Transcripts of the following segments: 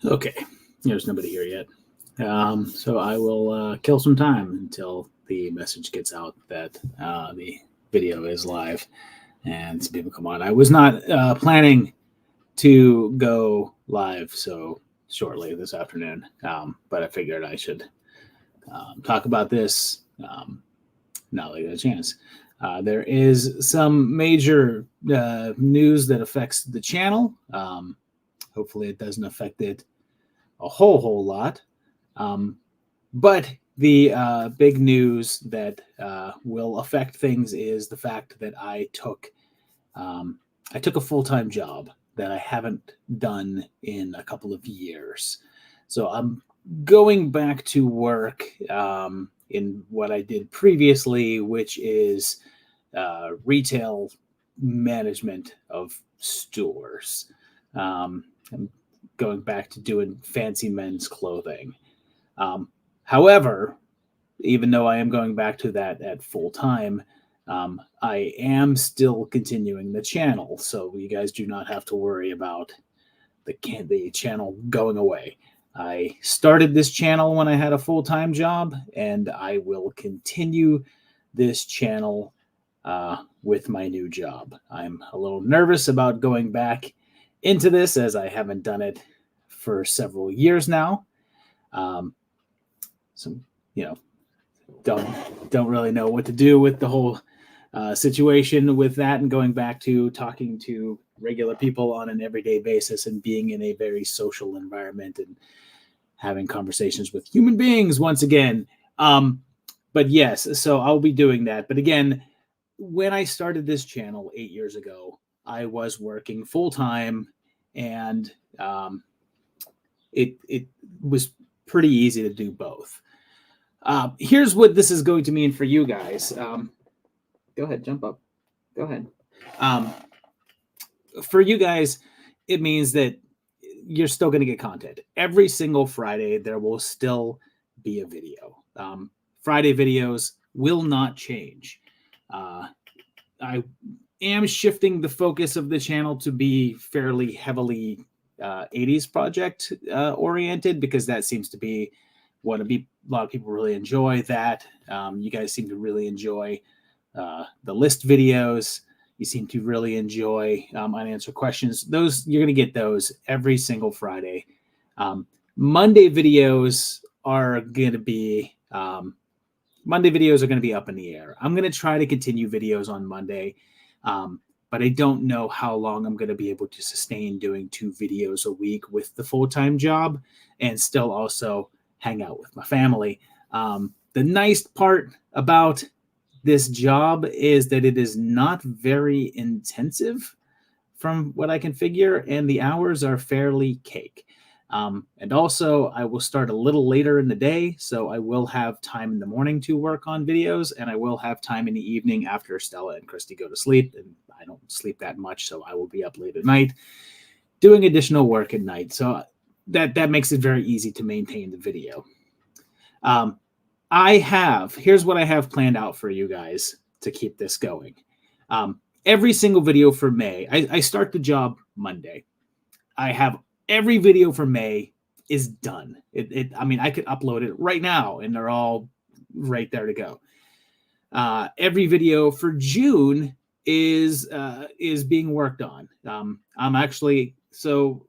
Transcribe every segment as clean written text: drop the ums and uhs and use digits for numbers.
Okay, there's nobody here yet. So I will kill some time until the message gets out that the video is live and some people come on. I was not planning to go live so shortly this afternoon, but I figured I should talk about this now that I get a chance. There is some major news that affects the channel. Hopefully, it doesn't affect it a whole lot. But the big news that will affect things is the fact that I took a full time job that I haven't done in a couple of years. So I'm going back to work in what I did previously, which is retail management of stores. I'm going back to doing fancy men's clothing. However, even though I am going back to that at full time, I am still continuing the channel, so you guys do not have to worry about the channel going away. I started this channel when I had a full time job, and I will continue this channel with my new job. I'm a little nervous about going back into this as I haven't done it for several years now. So don't really know what to do with the whole situation with that, and going back to talking to regular people on an everyday basis and being in a very social environment and having conversations with human beings once again. But yes, so I'll be doing that. But again, when I started this channel 8 years ago, I was working full time, and it was pretty easy to do both. Here's what this is going to mean for you guys. Go ahead, jump up. Go ahead. For you guys, it means that you're still going to get content. Every single Friday, there will still be a video. Friday videos will not change. I am shifting the focus of the channel to be fairly heavily 80s project oriented, because that seems to be what a lot of people really enjoy. That you guys seem to really enjoy the list videos. You seem to really enjoy unanswered questions. Those, you're going to get those every single Friday. Monday videos are going to be up in the air. I'm going to try to continue videos on Monday, but I don't know how long I'm going to be able to sustain doing 2 videos a week with the full-time job and still also hang out with my family. The nice part about this job is that it is not very intensive from what I can figure, and the hours are fairly cake. And also, I will start a little later in the day, so I will have time in the morning to work on videos, and I will have time in the evening after Stella and Christy go to sleep. And I don't sleep that much, so I will be up late at night doing additional work at night. So that makes it very easy to maintain the video. Here's what I have planned out for you guys to keep this going. Every single video for May, I start the job Monday. I have every video for May is done. I mean, I could upload it right now and they're all right there to go. Every video for June is being worked on. I'm actually, so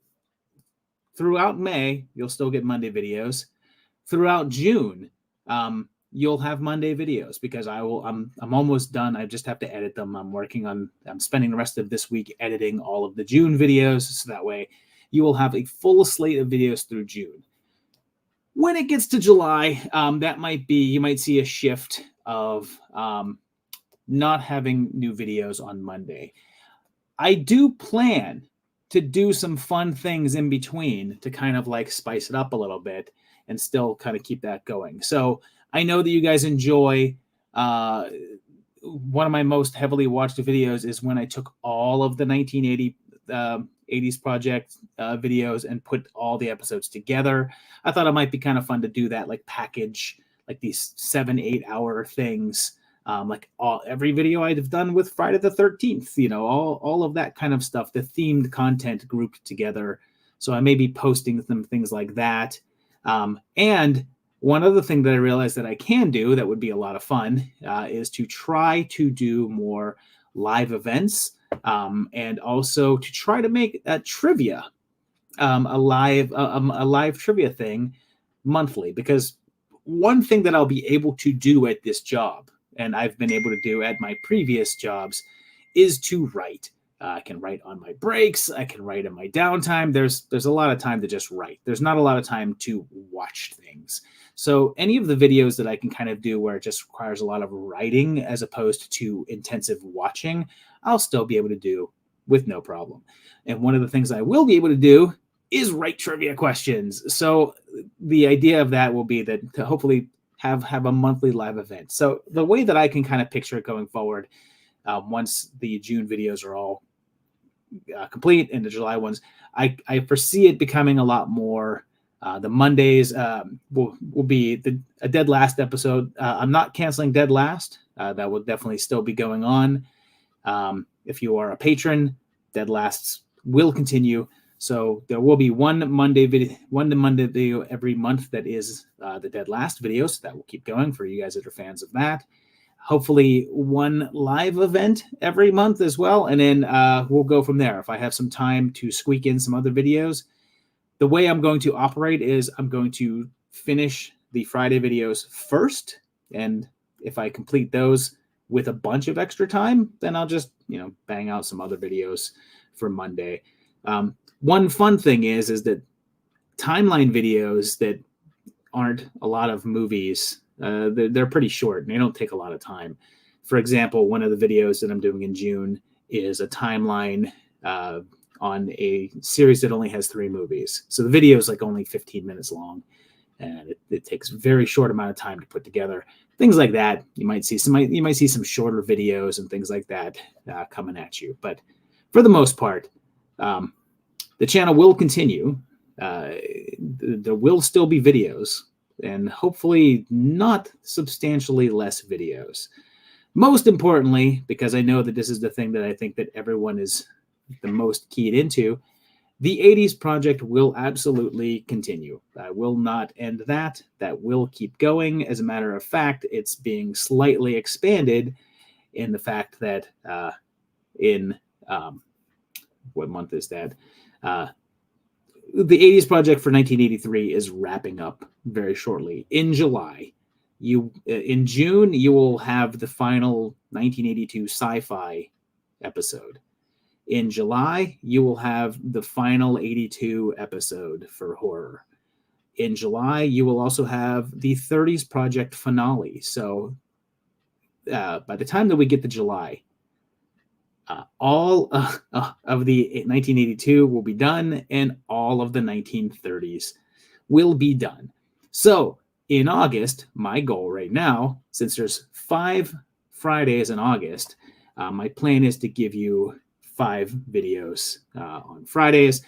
throughout May, you'll still get Monday videos. Throughout June, you'll have Monday videos, because I'm almost done. I just have to edit them. I'm spending the rest of this week editing all of the June videos, so that way you will have a full slate of videos through June. When it gets to July, you might see a shift of not having new videos on Monday. I do plan to do some fun things in between to kind of like spice it up a little bit and still kind of keep that going. So I know that you guys enjoy, one of my most heavily watched videos is when I took all of the 80s project videos and put all the episodes together. I thought it might be kind of fun to do that, like package like these 7-8 hour things, like every video I'd have done with Friday the 13th, all of that kind of stuff, the themed content grouped together, So I may be posting some things like that. And one other thing that I realized that I can do that would be a lot of fun is to try to do more live events, and also to try to make a trivia, a live trivia thing monthly. Because one thing that I'll be able to do at this job, and I've been able to do at my previous jobs, is to write. I can write on my breaks. I can write in my downtime. There's a lot of time to just write. There's not a lot of time to watch things. So any of the videos that I can kind of do where it just requires a lot of writing as opposed to intensive watching, I'll still be able to do with no problem. And one of the things I will be able to do is write trivia questions. So the idea of that will be that to hopefully have a monthly live event. So the way that I can kind of picture it going forward, once the June videos are all complete and the July ones, I foresee it becoming a lot more. The Mondays will be a Dead Last episode. I'm not canceling Dead Last. That will definitely still be going on. If you are a patron, Dead Lasts will continue. So there will be one Monday video every month that is the Dead Last videos. That will keep going for you guys that are fans of that. Hopefully one live event every month as well. And then we'll go from there. If I have some time to squeak in some other videos, the way I'm going to operate is I'm going to finish the Friday videos first. And if I complete those with a bunch of extra time, then I'll just, bang out some other videos for Monday. One fun thing is that timeline videos that aren't a lot of movies, they're pretty short and they don't take a lot of time. For example, one of the videos that I'm doing in June is a timeline on a series that only has 3 movies. So the video is like only 15 minutes long, and it takes a very short amount of time to put together. Things like that. You might see some shorter videos and things like that coming at you. But for the most part, the channel will continue. There will still be videos, and hopefully not substantially less videos. Most importantly, because I know that this is the thing that I think that everyone is the most keyed into, the 80s project will absolutely continue. I will not end that. That will keep going. As a matter of fact, it's being slightly expanded in the fact that what month is that? The 80s project for 1983 is wrapping up very shortly in July. In June, you will have the final 1982 sci-fi episode. In July, you will have the final 82 episode for horror. In July, you will also have the 30s project finale. So by the time that we get to July, all of the 1982 will be done, and all of the 1930s will be done. So in August, my goal right now, since there's 5 Fridays in August, my plan is to give you 5 videos on Fridays.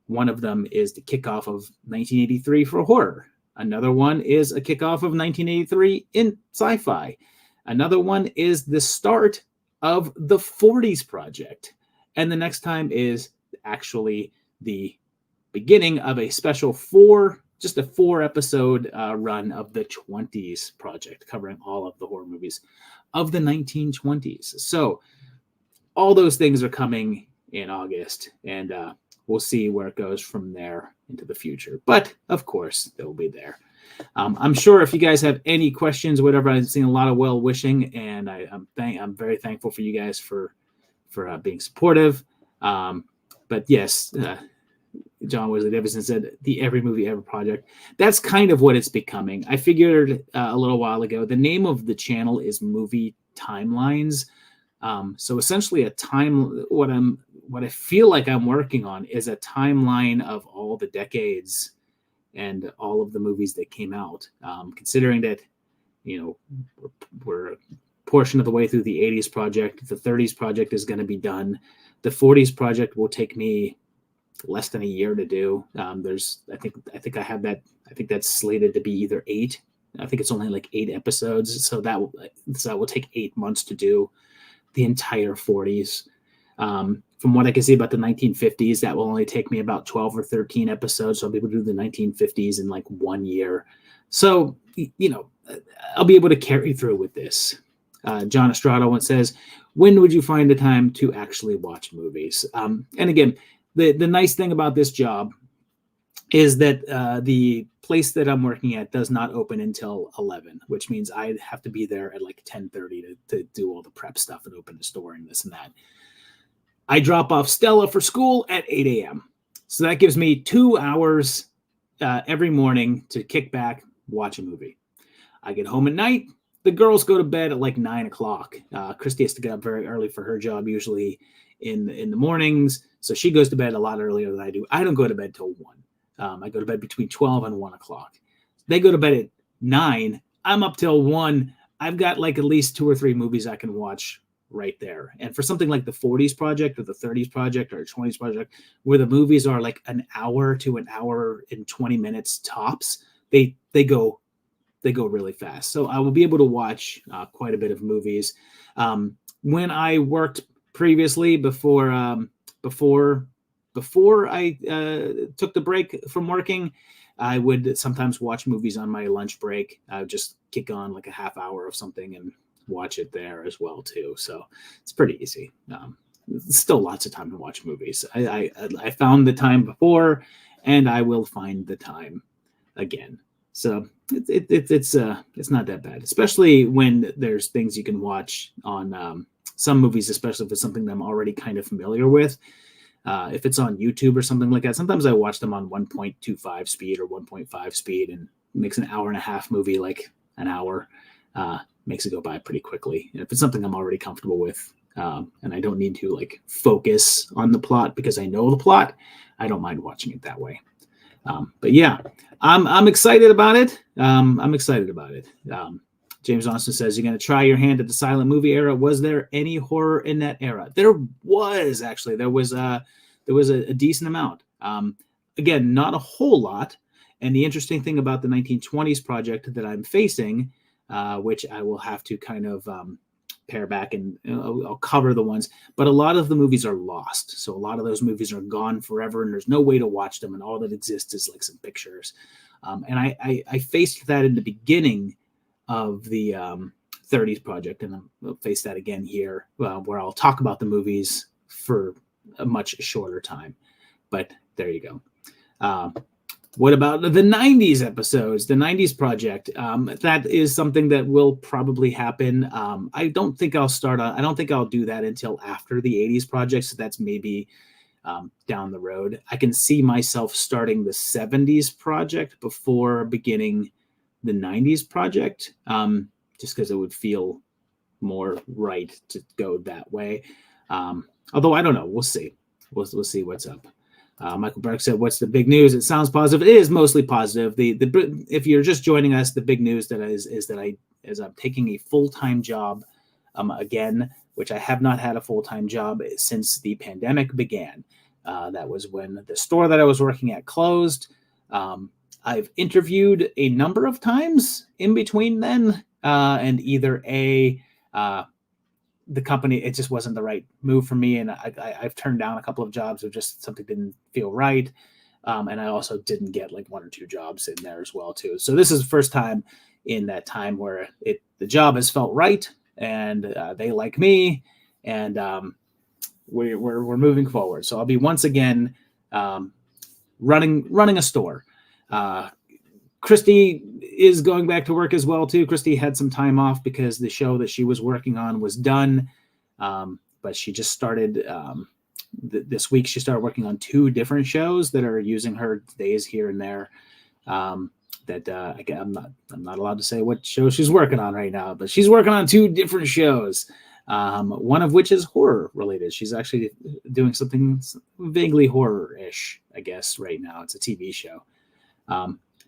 One of them is the kickoff of 1983 for horror. Another one is a kickoff of 1983 in sci-fi. Another one is the start of the 40s project. And the next time is actually the beginning of a special 4 episode run of the 20s project, covering all of the horror movies of the 1920s. So all those things are coming in August, and we'll see where it goes from there into the future. But of course, they'll be there. I'm sure if you guys have any questions, whatever, I've seen a lot of well wishing, and I'm very thankful for you guys for being supportive. But yes, John Wesley Davidson said the Every Movie Ever project. That's kind of what it's becoming. I figured a little while ago, the name of the channel is Movie Timelines. So essentially what I feel like I'm working on is a timeline of all the decades and all of the movies that came out. Considering that, we're a portion of the way through the 80s project, the 30s project is going to be done. The 40s project will take me less than a year to do. I think I have that. I think that's slated to be either 8. I think it's only like 8 episodes. So that will take 8 months to do the entire 40s. from what I can see about the 1950s, that will only take me about 12 or 13 episodes. So I'll be able to do the 1950s in like 1 year. So, I'll be able to carry through with this. John Estrada once says, when would you find the time to actually watch movies? And again, the nice thing about this job is that the place that I'm working at does not open until 11, which means I have to be there at like 10:30 to do all the prep stuff and open the store and this and that. I drop off Stella for school at 8 a.m. So that gives me 2 hours every morning to kick back, watch a movie. I get home at night. The girls go to bed at like 9 o'clock. Christy has to get up very early for her job, usually in the mornings. So she goes to bed a lot earlier than I do. I don't go to bed till 1. I go to bed between 12 and 1 o'clock. They go to bed at 9. I'm up till 1. I've got like at least 2 or 3 movies I can watch right there. And for something like the 40s project or the 30s project or 20s project, where the movies are like an hour to an hour and 20 minutes tops, they go really fast. So I will be able to watch quite a bit of movies. When I worked previously before I took the break from working, I would sometimes watch movies on my lunch break. I would just kick on like a half hour of something and watch it there as well too. So it's pretty easy. Still lots of time to watch movies. I found the time before, and I will find the time again. So it's not that bad, especially when there's things you can watch on some movies, especially if it's something that I'm already kind of familiar with. If it's on YouTube or something like that, sometimes I watch them on 1.25 speed or 1.5 speed, and it makes an hour and a half movie like an hour. Makes it go by pretty quickly. And if it's something I'm already comfortable with, and I don't need to like focus on the plot because I know the plot, I don't mind watching it that way. But yeah, I'm excited about it. James Austin says, you're going to try your hand at the silent movie era. Was there any horror in that era? There was actually. There was a decent amount. Again, not a whole lot. And the interesting thing about the 1920s project that I'm facing, which I will have to kind of pare back and I'll cover the ones, but a lot of the movies are lost. So a lot of those movies are gone forever, and there's no way to watch them, and all that exists is like some pictures. And I faced that in the beginning of the 30s project, and I'll face that again here, where I'll talk about the movies for a much shorter time. But there you go. What about the 90s episodes, the 90s project? That is something that will probably happen. I don't think I'll do that until after the 80s project. So that's maybe down the road. I can see myself starting the 70s project before beginning the 90s project, just because it would feel more right to go that way. Although I don't know, we'll see. We'll see what's up. Michael Burke said, "What's the big news?" It sounds positive. It is mostly positive. If you're just joining us, the big news is that I'm taking a full-time job again, which I have not had a full-time job since the pandemic began. That was when the store that I was working at closed. I've interviewed a number of times in between then, and either the company, it just wasn't the right move for me. And I've turned down a couple of jobs of just something didn't feel right. And I also didn't get like 1 or 2 jobs in there as well too. So this is the first time in that time where the job has felt right, and they like me, and we're moving forward. So I'll be once again running a store. Christy is going back to work as well too. Christy had some time off because the show that she was working on was done, but she just started this week. She started working on 2 different shows that are using her days here and there. I'm not allowed to say what show she's working on right now, but she's working on 2 different shows. One of which is horror related. She's actually doing something vaguely horror-ish, I guess, right now. It's a TV show.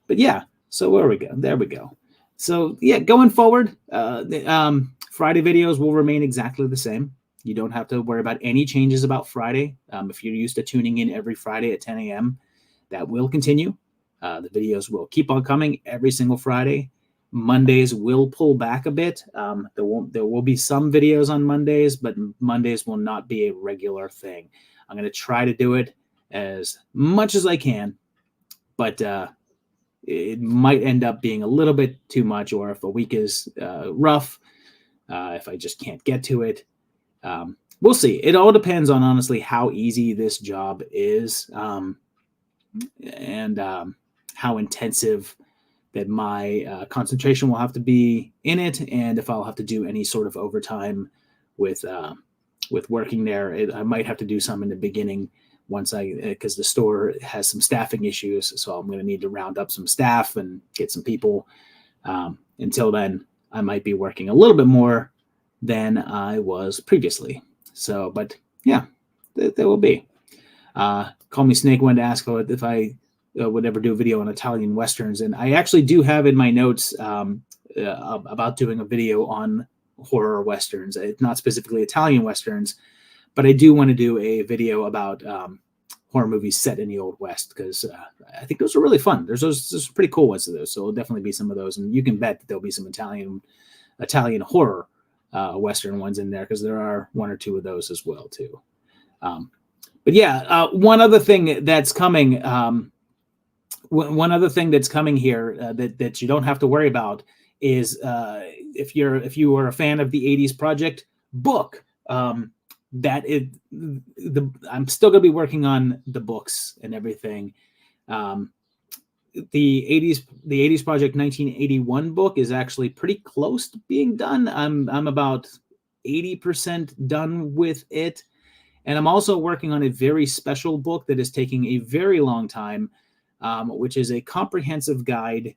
But yeah, so there we go. So yeah, going forward, Friday videos will remain exactly the same. You don't have to worry about any changes about Friday. If you're used to tuning in every Friday at 10 a.m., that will continue. The videos will keep on coming every single Friday. Mondays will pull back a bit. There will be some videos on Mondays, but Mondays will not be a regular thing. I'm going to try to do it as much as I can, but it might end up being a little bit too much, or if a week is rough, if I just can't get to it. We'll see. It all depends on, honestly, how easy this job is, and how intensive that my concentration will have to be in it, and if I'll have to do any sort of overtime with working there. I might have to do some in the beginning because the store has some staffing issues, so I'm going to need to round up some staff and get some people. Until then, I might be working a little bit more than I was previously. So, but yeah, there will be. Call Me Snake wanted to ask if I would ever do a video on Italian Westerns. And I actually do have in my notes about doing a video on horror Westerns. It's not specifically Italian Westerns, but I do want to do a video about horror movies set in the Old West, because I think those are really fun. There's pretty cool ones of those. So there'll definitely be some of those. And you can bet that there'll be some Italian horror Western ones in there, because there are one or two of those as well too. But yeah, one other thing that's coming, here that you don't have to worry about is if you are a fan of the 80s Project book, I'm still going to be working on the books and everything. The 80s Project 1981 book is actually pretty close to being done. I'm about 80% done with it. And I'm also working on a very special book that is taking a very long time, which is a comprehensive guide,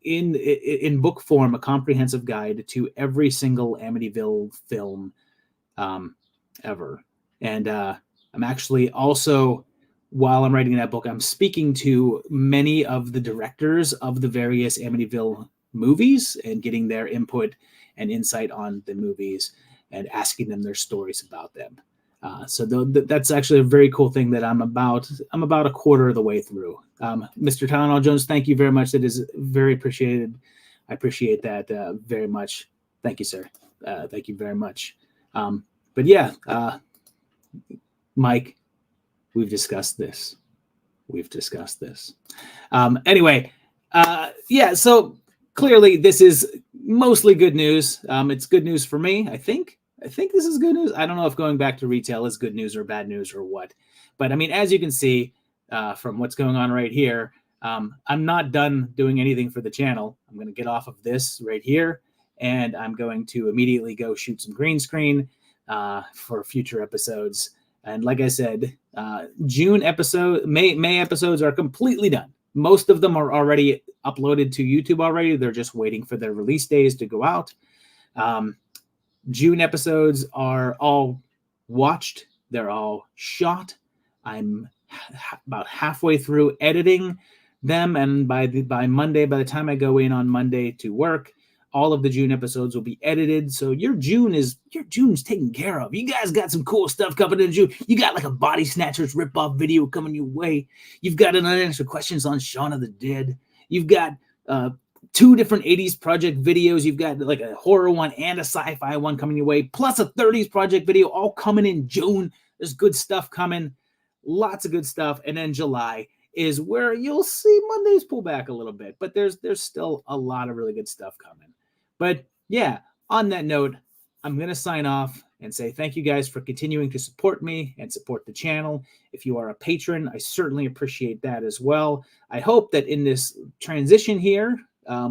in book form, a comprehensive guide to every single Amityville film ever. And I'm actually also, while I'm writing that book, I'm speaking to many of the directors of the various Amityville movies and getting their input and insight on the movies and asking them their stories about them. So that's actually a very cool thing that I'm about a quarter of the way through. Mr. Tylenol Jones, thank you very much. That is very appreciated. I appreciate that very much. Thank you, sir. Thank you very much. But yeah, Mike, we've discussed this. Anyway, yeah, so clearly this is mostly good news. It's good news for me, I think. This is good news. I don't know if going back to retail is good news or bad news or what. But I mean, as you can see from what's going on right here, I'm not done doing anything for the channel. I'm going to get off of this right here, and I'm going to immediately go shoot some green screen for future episodes. And like I said, May episodes are completely done. Most of them are already uploaded to YouTube already. They're just waiting for their release days to go out. June episodes are all watched. They're all shot. I'm about halfway through editing them, and by Monday, by the time I go in on Monday to work, all of the June episodes will be edited. So your June's taken care of. You guys got some cool stuff coming in June. You got like a Body Snatchers ripoff video coming your way. You've got an unanswered questions on Shaun of the Dead. You've got 2 different 80s Project videos. You've got like a horror one and a sci-fi one coming your way, plus a 30s Project video, all coming in June. There's good stuff coming, lots of good stuff. And then July is where you'll see Mondays pull back a little bit, but there's still a lot of really good stuff coming. But yeah, on that note, I'm going to sign off and say thank you guys for continuing to support me and support the channel. If you are a patron, I certainly appreciate that as well. I hope that in this transition here,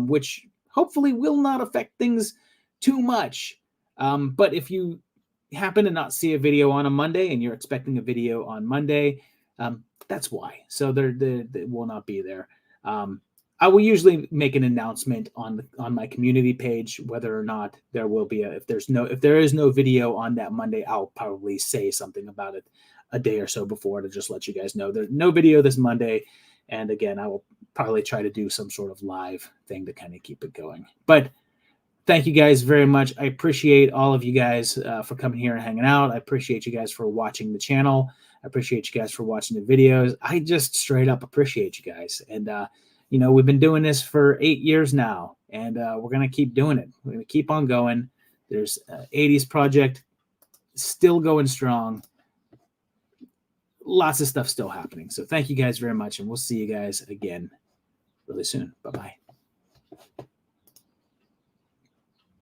which hopefully will not affect things too much. But if you happen to not see a video on a Monday and you're expecting a video on Monday, that's why. So they will not be there. I will usually make an announcement on my community page whether or not there will be if there is no video on that Monday. I'll probably say something about it a day or so before to just let you guys know there's no video this Monday. And again, I will probably try to do some sort of live thing to kind of keep it going. But thank you guys very much. I appreciate all of you guys for coming here and hanging out. I appreciate you guys for watching the channel. I appreciate you guys for watching the videos. I just straight up appreciate you guys. And we've been doing this for 8 years now, and we're going to keep doing it. We're going to keep on going. There's 80s Project still going strong. Lots of stuff still happening. So thank you guys very much, and we'll see you guys again really soon. Bye-bye.